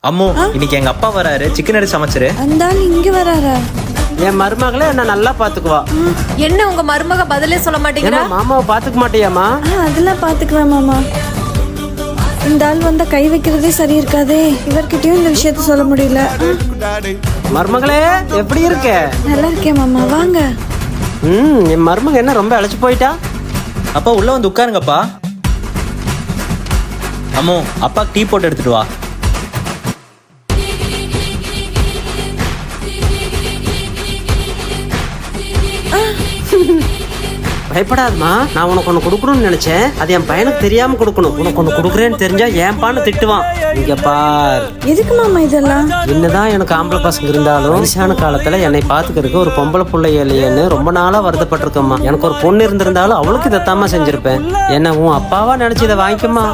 அம்மு, இன்னைக்கு எங்க அப்பா வராரு, சிக்கன் எடுத்து சமைச்சிரு. அந்த ஆள் இங்க வராரா? என் மருமகளை என்ன நல்லா பாத்துக்குவா. என்ன உங்க மருமக பதிலே சொல்ல மாட்டேங்கிறா? என்ன மாமாவை பாத்துக்க மாட்டியாமா? அதெல்லாம் பாத்துக்குவேன் மாமா. இந்த ஆள் வந்தா கை வைக்கிறதே சரி இருக்காதே. இவர்கிட்டயும் இந்த விஷயத்த சொல்ல முடியல. மருமகளே எப்படி இருக்க? நல்லா இருக்கேன் மாமா, வாங்க. என் மருமக என்ன ரொம்ப அழைச்சு போயிட்டா? அப்பா உள்ள வந்து உட்காருங்கப்பா. அம்மு, அப்பா டீ போட்டு எடுத்துட்டு வா. பயப்படாதமா, நான் உனக்கு ஒண்ணு கொடுக்கணும்னு நினைச்சேன். அது என் பையனுக்கு தெரியாம கொடுக்கணும். உனக்கு ஒண்ணு கொடுக்குறேன்னு தெரிஞ்சா ஏன்பான்னு திட்டுவான். இங்க பார், எதுக்கு மாமா இதெல்லாம்? என்னதான் எனக்கு ஆம்பளை பசங்க இருந்தாலும் வயசான காலத்துல என்னை பாத்துக்கிறதுக்கு ஒரு பொம்பளை பிள்ளை இல்லையேன்னு ரொம்ப நாளா வருத்தப்பட்டிருக்கம்மா. எனக்கு ஒரு பொண்ணு இருந்திருந்தாலும் அவளுக்கு இதைத்தாம செஞ்சிருப்பேன். என்ன உன் அப்பாவா நினைச்சு இதை வாங்கிக்கம்மா.